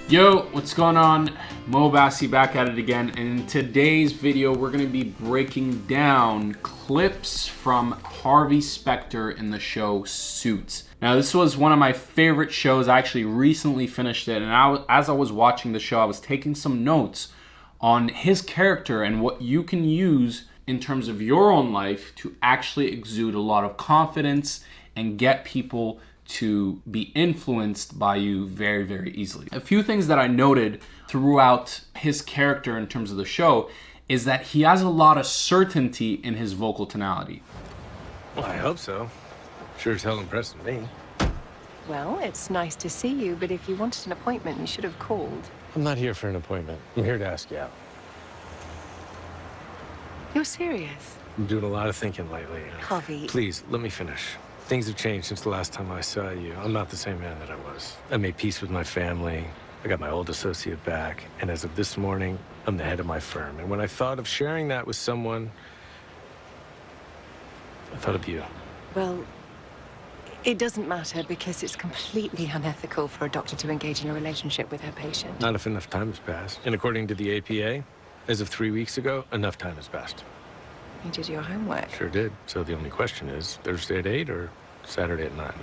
Yo, what's going on? Moe Abbassi back at it again. And in today's video, we're going to be breaking down clips from Harvey Specter in the show Suits. Now, this was one of my favorite shows. I actually recently finished it, and as I was watching the show, I was taking some notes on his character and what you can use in terms of your own life to actually exude a lot of confidence and get people to be influenced by you very, very easily. A few things that I noted throughout his character in terms of the show is that he has a lot of certainty in his vocal tonality. Well, I hope so. Sure as hell impressing me. Well, it's nice to see you, but if you wanted an appointment, you should have called. I'm not here for an appointment. I'm here to ask you out. You're serious? I'm doing a lot of thinking lately. Harvey. Please, let me finish. Things have changed since the last time I saw you. I'm not the same man that I was. I made peace with my family. I got my old associate back. And as of this morning, I'm the head of my firm. And when I thought of sharing that with someone, I thought of you. Well, it doesn't matter because it's completely unethical for a doctor to engage in a relationship with her patient. Not if enough time has passed. And according to the APA, as of 3 weeks ago, enough time has passed. You did your homework. Sure did. So the only question is, Thursday at 8 or Saturday at 9?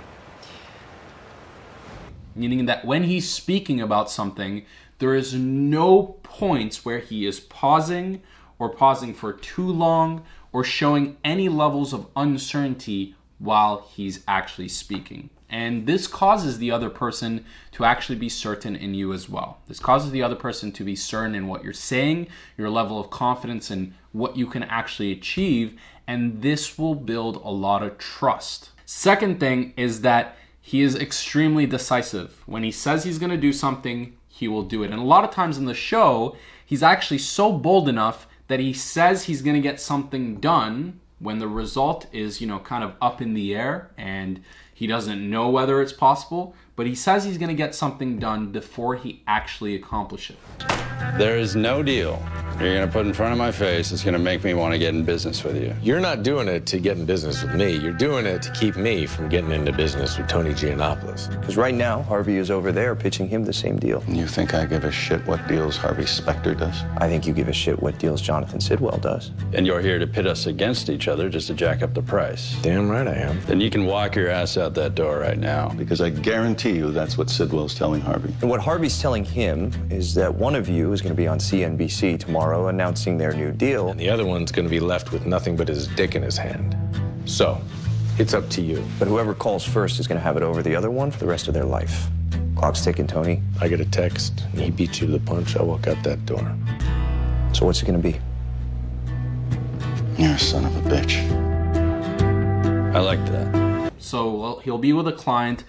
Meaning that when he's speaking about something, there is no points where he is pausing or pausing for too long or showing any levels of uncertainty while he's actually speaking. And this causes the other person to actually be certain in you as well. This causes the other person to be certain in what you're saying, your level of confidence in what you can actually achieve, and this will build a lot of trust. Second thing is that he is extremely decisive. When he says he's going to do something, he will do it. And a lot of times in the show, he's actually so bold enough that he says he's going to get something done when the result is, kind of up in the air and he doesn't know whether it's possible, but he says he's going to get something done before he actually accomplishes it. There is no deal you're going to put in front of my face that's going to make me want to get in business with you. You're not doing it to get in business with me. You're doing it to keep me from getting into business with Tony Giannopoulos. Because right now, Harvey is over there pitching him the same deal. You think I give a shit what deals Harvey Specter does? I think you give a shit what deals Jonathan Sidwell does. And you're here to pit us against each other just to jack up the price. Damn right I am. Then you can walk your ass out that door right now. Because I guarantee you that's what Sidwell's telling Harvey. And what Harvey's telling him is that one of you is going to be on CNBC tomorrow announcing their new deal. And the other one's going to be left with nothing but his dick in his hand. So, it's up to you. But whoever calls first is going to have it over the other one for the rest of their life. Clock's ticking, Tony. I get a text, and he beats you to the punch. I walk out that door. So what's it going to be? You're a son of a bitch. I like that. So he'll be with a client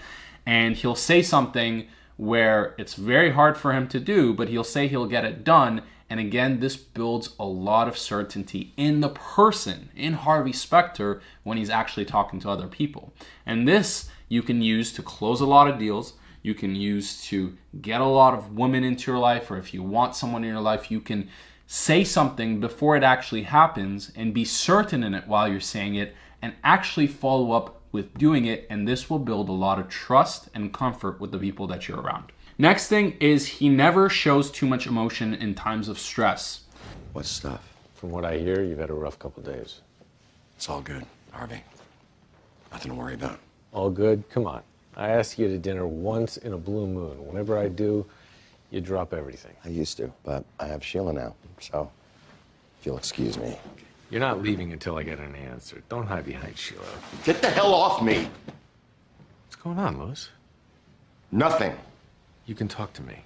and he'll say something where it's very hard for him to do, but he'll say he'll get it done. And again, this builds a lot of certainty in the person, in Harvey Specter, when he's actually talking to other people. And this you can use to close a lot of deals. You can use to get a lot of women into your life, or if you want someone in your life, you can say something before it actually happens and be certain in it while you're saying it and actually follow up with doing it. And this will build a lot of trust and comfort with the people that you're around. Next thing is he never shows too much emotion in times of stress. What stuff? From what I hear, you've had a rough couple days. It's all good, Harvey. Nothing to worry about. All good? Come on. I ask you to dinner once in a blue moon. Whenever I do, you drop everything. I used to, but I have Sheila now, so if you'll excuse me. You're not leaving until I get an answer. Don't hide behind Sheila. Get the hell off me! What's going on, Louis? Nothing. You can talk to me.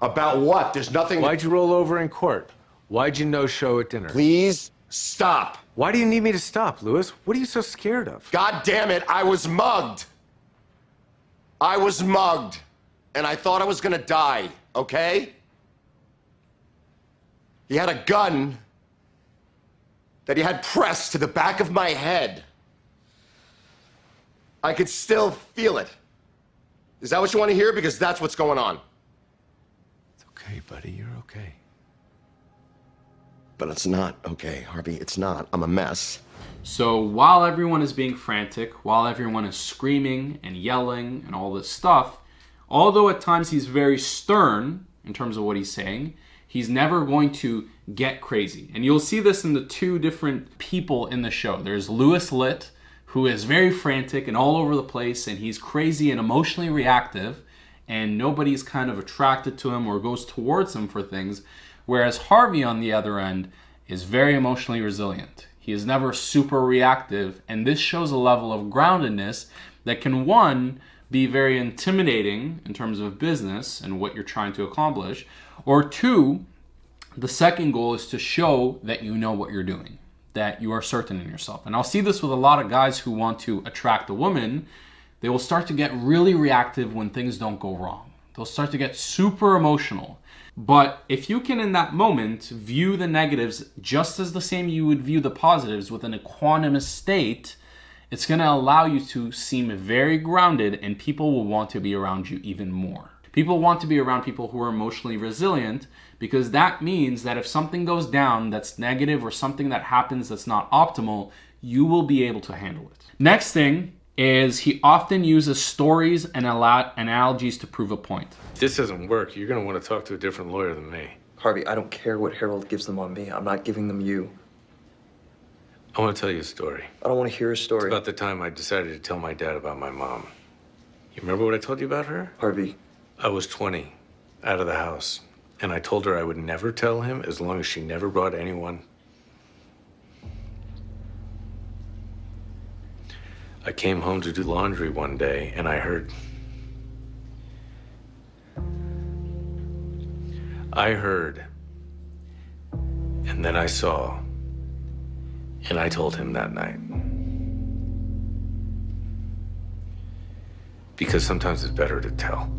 About what? There's nothing. Why'd you roll over in court? Why'd you no-show at dinner? Please stop. Why do you need me to stop, Louis? What are you so scared of? God damn it, I was mugged. I was mugged. And I thought I was gonna die, okay? He had a gun that he had pressed to the back of my head. I could still feel it. Is that what you want to hear? Because that's what's going on. It's okay, buddy. You're okay. But it's not okay, Harvey. It's not. I'm a mess. So while everyone is being frantic, while everyone is screaming and yelling and all this stuff, Although at times he's very stern in terms of what he's saying, he's never going to get crazy. And you'll see this in the two different people in the show. There's Louis Litt, who is very frantic and all over the place, and he's crazy and emotionally reactive, and nobody's kind of attracted to him or goes towards him for things. Whereas Harvey, on the other end, is very emotionally resilient. He is never super reactive, and this shows a level of groundedness that can, one, be very intimidating in terms of business and what you're trying to accomplish, or two, the second goal is to show that you know what you're doing, that you are certain in yourself. And I'll see this with a lot of guys who want to attract a woman. They will start to get really reactive when things don't go wrong. They'll start to get super emotional. But if you can, in that moment, view the negatives just as the same you would view the positives with an equanimous state, it's going to allow you to seem very grounded, and people will want to be around you even more. People want to be around people who are emotionally resilient, because that means that if something goes down that's negative or something that happens that's not optimal, you will be able to handle it. Next thing is he often uses stories and analogies to prove a point. This doesn't work. You're going to want to talk to a different lawyer than me. Harvey, I don't care what Harold gives them on me. I'm not giving them you. I want to tell you a story. I don't want to hear a story. It's about the time I decided to tell my dad about my mom. You remember what I told you about her? Harvey. I was 20, out of the house, and I told her I would never tell him as long as she never brought anyone. I came home to do laundry one day, and I heard, and then I saw, and I told him that night. Because sometimes it's better to tell.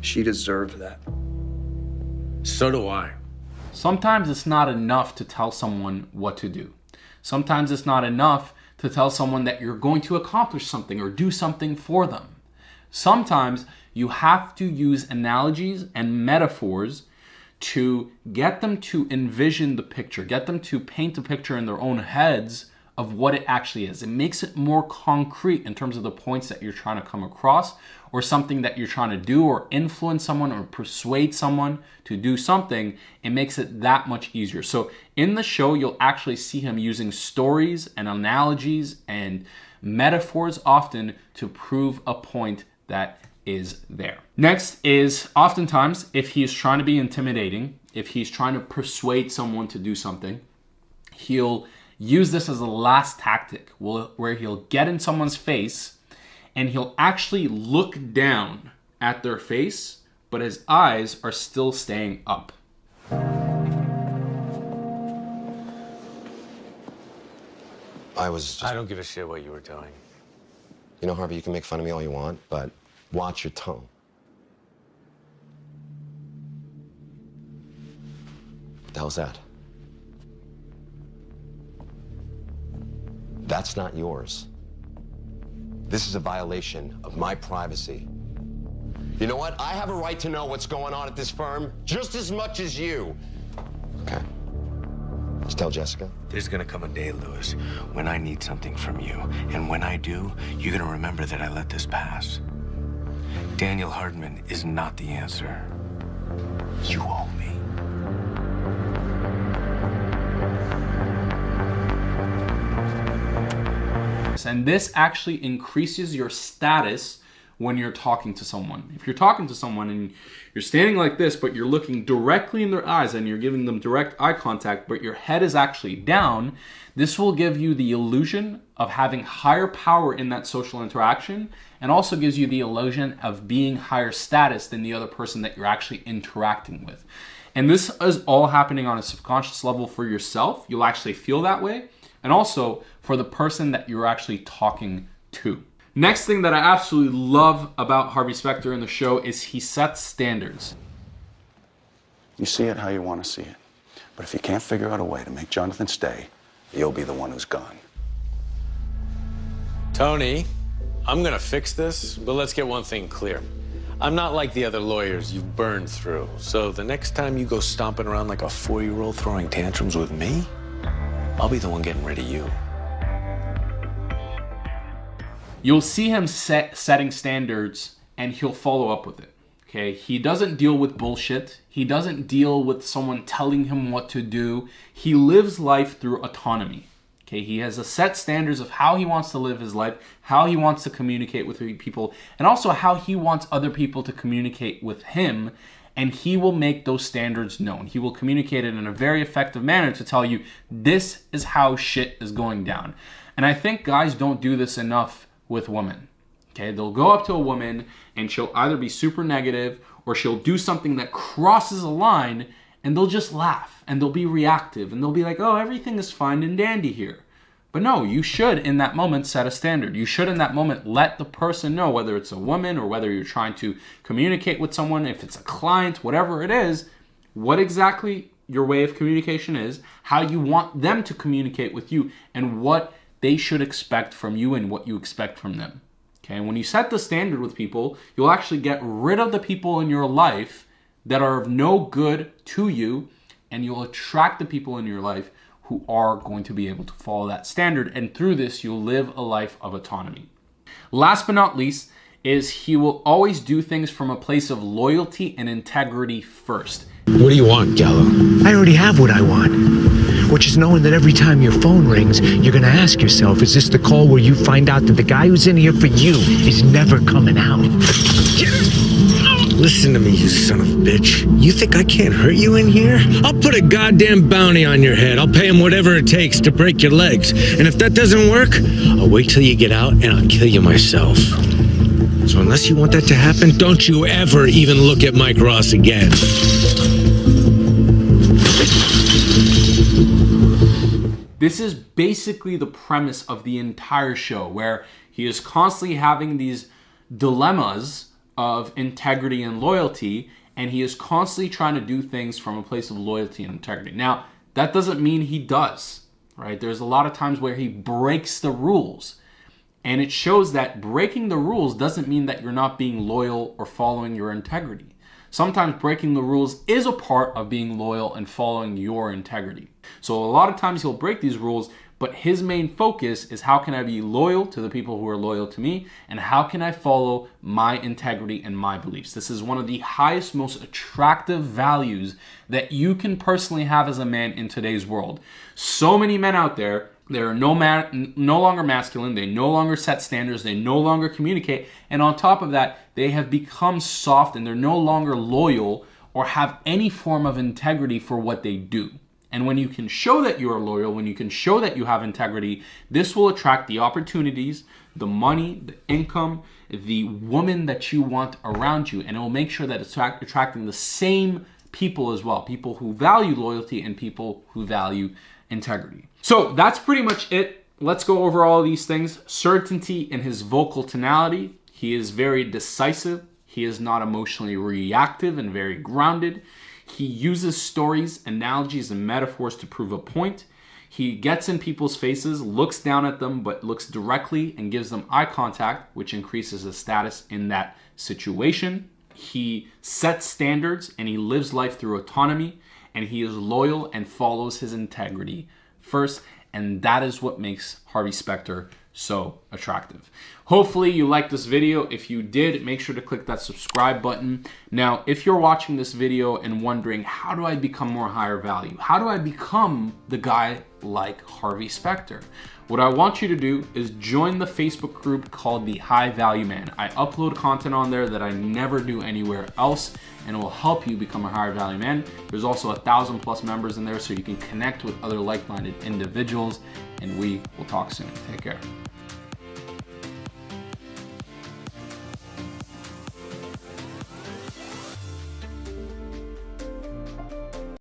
She deserved that. So do I. Sometimes it's not enough to tell someone what to do. Sometimes it's not enough to tell someone that you're going to accomplish something or do something for them. Sometimes you have to use analogies and metaphors to get them to envision the picture, get them to paint a picture in their own heads of what it actually is. It makes it more concrete in terms of the points that you're trying to come across, or something that you're trying to do, or influence someone or persuade someone to do something. It makes it that much easier. So in the show, you'll actually see him using stories and analogies and metaphors often to prove a point that is there. Next is oftentimes, if he's trying to be intimidating, if he's trying to persuade someone to do something, he'll use this as a last tactic where he'll get in someone's face and he'll actually look down at their face, but his eyes are still staying up. I don't give a shit what you were doing. You know, Harvey, you can make fun of me all you want, but watch your tone. What the hell's that? That's not yours. This is a violation of my privacy. You know what? I have a right to know what's going on at this firm just as much as you. Okay. Just tell Jessica. There's gonna come a day, Louis, when I need something from you. And when I do, you're gonna remember that I let this pass. Daniel Hardman is not the answer. You owe me. And this actually increases your status when you're talking to someone. If you're talking to someone and you're standing like this, but you're looking directly in their eyes and you're giving them direct eye contact, but your head is actually down, this will give you the illusion of having higher power in that social interaction, and also gives you the illusion of being higher status than the other person that you're actually interacting with. And this is all happening on a subconscious level for yourself. You'll actually feel that way. And also for the person that you're actually talking to. Next thing that I absolutely love about Harvey Specter in the show is he sets standards. You see it how you want to see it. But if you can't figure out a way to make Jonathan stay, you'll be the one who's gone. Tony, I'm gonna fix this, but let's get one thing clear. I'm not like the other lawyers you've burned through. So the next time you go stomping around like a 4-year-old throwing tantrums with me, I'll be the one getting rid of you. you'll see him setting standards and he'll follow up with it. Okay, he doesn't deal with bullshit. He doesn't deal with someone telling him what to do. He lives life through autonomy. Okay, he has a set standards of how he wants to live his life, how he wants to communicate with people, and also how he wants other people to communicate with him, and he will make those standards known. He will communicate it in a very effective manner to tell you, this is how shit is going down. And I think guys don't do this enough with women. Okay, they'll go up to a woman and she'll either be super negative or she'll do something that crosses a line, and they'll just laugh and they'll be reactive and they'll be like, oh, everything is fine and dandy here. But no, you should in that moment set a standard. You should in that moment let the person know, whether it's a woman or whether you're trying to communicate with someone, if it's a client, whatever it is, what exactly your way of communication is, how you want them to communicate with you, and what they should expect from you and what you expect from them. Okay, and when you set the standard with people, you'll actually get rid of the people in your life that are of no good to you, and you'll attract the people in your life who are going to be able to follow that standard, and through this, you'll live a life of autonomy. Last but not least is he will always do things from a place of loyalty and integrity first. What do you want, Gallo? I already have what I want, which is knowing that every time your phone rings, you're gonna ask yourself, is this the call where you find out that the guy who's in here for you is never coming out? Listen to me, you son of a bitch. You think I can't hurt you in here? I'll put a goddamn bounty on your head. I'll pay him whatever it takes to break your legs. And if that doesn't work, I'll wait till you get out and I'll kill you myself. So unless you want that to happen, don't you ever even look at Mike Ross again. This is basically the premise of the entire show, where he is constantly having these dilemmas of integrity and loyalty, and he is constantly trying to do things from a place of loyalty and integrity. Now, that doesn't mean he does, right? There's a lot of times where he breaks the rules, and it shows that breaking the rules doesn't mean that you're not being loyal or following your integrity. Sometimes breaking the rules is a part of being loyal and following your integrity. So a lot of times he'll break these rules, but his main focus is, how can I be loyal to the people who are loyal to me, and how can I follow my integrity and my beliefs? This is one of the highest, most attractive values that you can personally have as a man in today's world. So many men out there, they're no longer masculine, they no longer set standards, they no longer communicate, and on top of that, they have become soft and they're no longer loyal or have any form of integrity for what they do. And when you can show that you are loyal, when you can show that you have integrity, this will attract the opportunities, the money, the income, the woman that you want around you, and it will make sure that it's attracting the same people as well, people who value loyalty and people who value integrity. So that's pretty much it. Let's go over all of these things. Certainty in his vocal tonality. He is very decisive. He is not emotionally reactive and very grounded. He uses stories, analogies, and metaphors to prove a point. He gets in people's faces, looks down at them, but looks directly and gives them eye contact, which increases his status in that situation. He sets standards and he lives life through autonomy, and he is loyal and follows his integrity first. And that is what makes Harvey Specter so attractive. Hopefully you liked this video. If you did, make sure to click that subscribe button. Now, if you're watching this video and wondering, how do I become more higher value? How do I become the guy like Harvey Specter? What I want you to do is join the Facebook group called the High Value Man. I upload content on there that I never do anywhere else, and it will help you become a higher value man. There's also 1,000+ members in there, so you can connect with other like-minded individuals, and we will talk soon. Take care.